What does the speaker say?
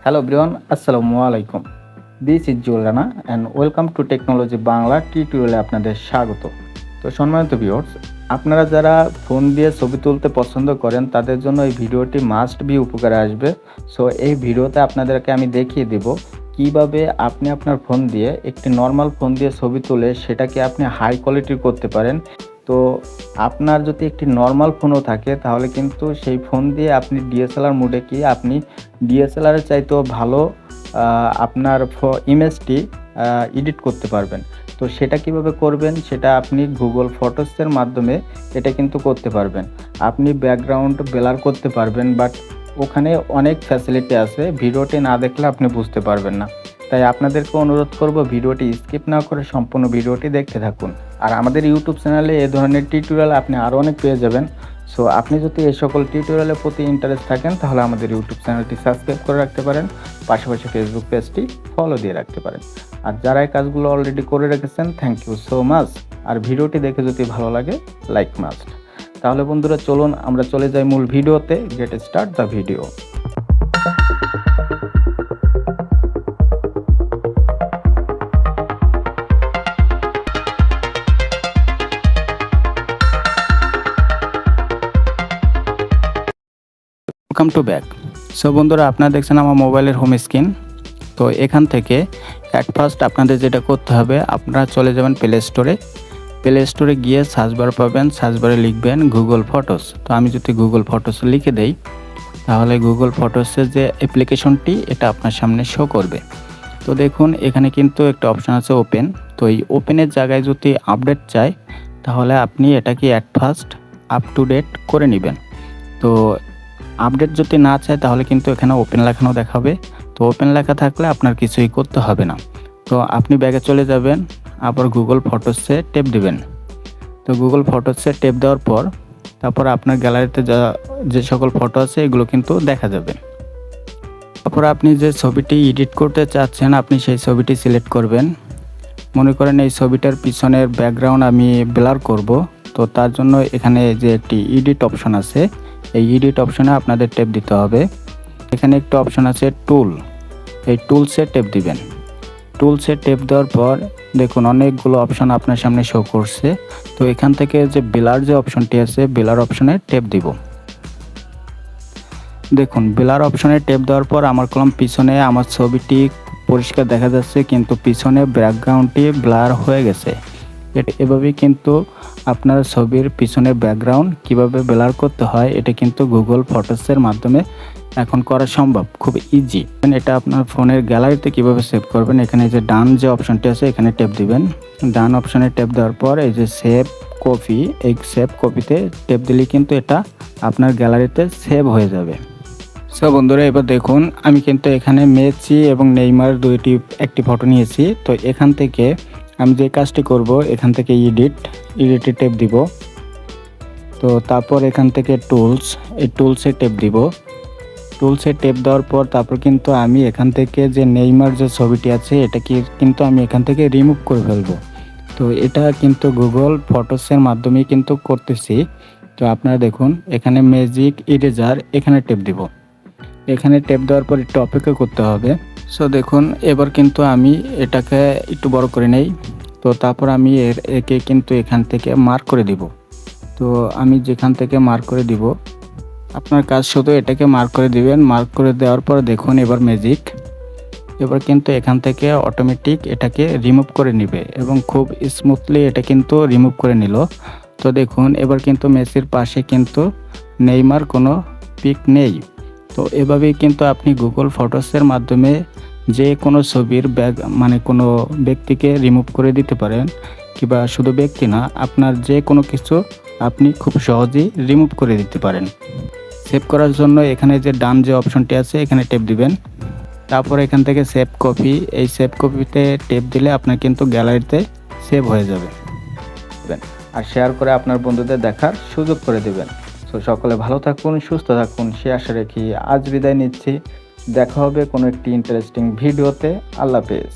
Hello everyone, Assalamu alaikum. This is Juliana and welcome to Technology Bangla টিউটোরিয়ালে আপনাদের স্বাগত। তো সম্মানিত ভিউয়ার্স, আপনারা যারা ফোন দিয়ে ছবি তুলতে পছন্দ করেন তাদের জন্য এই ভিডিওটি মাস্ট বি উপকারে আসবে। সো এই ভিডিওতে আপনাদেরকে আমি দেখিয়ে দেব কিভাবে আপনি আপনার ফোন দিয়ে একটি নর্মাল ফোন দিয়ে ছবি তুলে সেটাকে আপনি হাই কোয়ালিটির করতে পারেন। তো আপনার যদি একটি নর্মাল ফোনও থাকে তাহলে কিন্তু সেই ফোন দিয়ে আপনি ডিএসএলআর মোডে কি আপনি ডিএসএলআরের চাইতেও ভালো আপনার ইমেজটি এডিট করতে পারবেন। তো সেটা কিভাবে করবেন সেটা আপনি গুগল ফটোসের মাধ্যমে এটা কিন্তু করতে পারবেন। আপনি ব্যাকগ্রাউন্ড ব্লার করতে পারবেন, বাট ওখানে অনেক ফ্যাসিলিটি আছে, ভিডিওটি না দেখলে আপনি বুঝতে পারবেন না। তাই আপনাদেরকে অনুরোধ করব ভিডিওটি স্কিপ না করে সম্পূর্ণ ভিডিওটি দেখতে থাকুন। আর আমাদের ইউটিউব চ্যানেলে এই ধরনের টিউটোরিয়াল আপনি আরও অনেক পেয়ে যাবেন। সো আপনি যদি এই সকল টিউটোরিয়ালের প্রতি ইন্টারেস্ট থাকেন তাহলে আমাদের ইউটিউব চ্যানেলটি সাবস্ক্রাইব করে রাখতে পারেন, পাশাপাশি ফেসবুক পেজটি ফলো দিয়ে রাখতে পারেন। আর যারা এই কাজগুলো অলরেডি করে রেখেছেন থ্যাংক ইউ সো মাচ। আর ভিডিওটি দেখে যদি ভালো লাগে লাইক মাস্ট। তাহলে বন্ধুরা চলুন আমরা চলে যাই মূল ভিডিওতে। Get start the video. Welcome to back. So বন্ধুরা, আপনারা দেখছেন আমার মোবাইলের হোম স্ক্রিন। তো এখান থেকে অ্যাট ফার্স্ট আপনাদের যেটা করতে হবে, আপনারা চলে যাবেন প্লে স্টোরে গিয়ে সার্চবার পাবেন, সার্চবারে লিখবেন গুগল ফটোস। তো আমি যদি গুগল ফটোস লিখে দেই তাহলে গুগল ফটোসের যে অ্যাপ্লিকেশনটি এটা আপনার সামনে শো করবে। তো দেখুন এখানে কিন্তু একটা অপশান আছে ওপেন। তো এই ওপেনের জায়গায় যদি আপডেট চাই তাহলে আপনি এটাকে at first up to date করে নেবেন। তো আপডেট যদি না চায় তাহলে কিন্তু এখানে ওপেন লেখানো দেখাবে। তো ওপেন লেখা থাকলে আপনার কিছুই করতে হবে না। তো আপনি ব্যাগে চলে যাবেন, আবার গুগল ফটোসে টেপ দিবেন। তো গুগল ফটোসে টেপ দেওয়ার পর তারপর আপনার গ্যালারিতে যে সকল ফটো আছে এগুলো কিন্তু দেখা যাবে। তারপর আপনি যে ছবিটি এডিট করতে চাচ্ছেন আপনি সেই ছবিটি সিলেক্ট করবেন। মনে করেন এই ছবিটার পিছনের ব্যাকগ্রাউন্ড আমি ব্লার করব। তো তার জন্য এখানে যে একটি এডিট অপশন আছে, এই এডিট অপশনে আপনাদের টেপ দিতে হবে। এখানে একটা অপশন আছে টুল, এই টুলসে টেপ দিবেন। টুলসে টেপ দেওয়ার পর দেখুন অনেকগুলো অপশন আপনার সামনে শো করছে। তো এখান থেকে যে ব্লার যে অপশনটি আছে ব্লার অপশনে টেপ দিব। দেখুন ব্লার অপশনে টেপ দেওয়ার পর আমার কলম পিছনে আমার ছবিটি পরিষ্কার দেখা যাচ্ছে, কিন্তু পিছনে ব্যাকগ্রাউন্ডটি ব্লার হয়ে গেছে। এভাবেই কিন্তু আপনার ছবির পিছনের ব্যাকগ্রাউন্ড কিভাবে ব্লার করতে হয় এটা কিন্তু গুগল ফটোসের মাধ্যমে এখন করা সম্ভব, খুব ইজি। এটা আপনার ফোনের গ্যালারিতে কিভাবে সেভ করবেন, এখানে যে ডান যে অপশনটি আছে এখানে টেপ দিবেন। ডান অপশনে টেপ দেওয়ার পর এই যে সেভ কপি, এই সেভ কপিতে টেপ দিলে কিন্তু এটা আপনার গ্যালারিতে সেভ হয়ে যাবে। সো বন্ধুরা এবার দেখুন আমি কিন্তু এখানে মেসি এবং নেইমার একটি ফটো নিয়েছি। তো এখান থেকে আমি যে কাজটি করব, এখান থেকে এডিটে টেপ দিব। তো তারপর এখান থেকে টুলস, এই টুলসে টেপ দিব। টুলসে টেপ দেওয়ার পর তারপর কিন্তু আমি এখান থেকে যে নেইমার যে ছবিটি আছে এটাকে কিন্তু আমি এখান থেকে রিমুভ করে ফেলবো। তো এটা কিন্তু গুগল ফটোসের মাধ্যমে কিন্তু করতেছি। তো আপনারা দেখুন এখানে ম্যাজিক ইরেজার, এখানে টেপ দিব। এখানে টেপ দেওয়ার পর একটু অপেক্ষা করতে হবে। সো দেখুন এবার কিন্তু আমি এটাকে একটু বড় করে নেই। তো তারপর আমি একে কিন্তু এখান থেকে মার্ক করে দিব। তো আমি যেখান থেকে মার্ক করে দিব, আপনার কাজ শুধু এটাকে মার্ক করে দিবেন। মার্ক করে দেওয়ার পর দেখুন এবার ম্যাজিক, এবার কিন্তু এখান থেকে অটোমেটিক এটাকে রিমুভ করে নেবে এবং খুব স্মুথলি এটা কিন্তু রিমুভ করে নিল। তো দেখুন এবার কিন্তু মেসির পাশে কিন্তু নেইমার কোনো পিক নেই। তো এভাবেই কিন্তু আপনি গুগল ফটোসের মাধ্যমে যে কোনো ছবির কোনো ব্যক্তিকে রিমুভ করে দিতে পারেন, কিংবা শুধু ব্যক্তি না, আপনার যে কোনো কিছু আপনি খুব সহজেই রিমুভ করে দিতে পারেন। সেভ করার জন্য এখানে যে ডান যে অপশনটি আছে এখানে টেপ দিবেন। তারপর এখান থেকে সেভ কপি, এই সেভ কপিতে টেপ দিলে আপনার কিন্তু গ্যালারিতে সেভ হয়ে যাবে। আর শেয়ার করে আপনার বন্ধুদের দেখার সুযোগ করে দেবেন। তো সকলে ভালো থাকুন, সুস্থ থাকুন সে আশা রেখে আজ বিদায় নিচ্ছি। দেখা হবে কোনো একটি ইন্টারেস্টিং ভিডিওতে। আল্লাহ হাফেজ।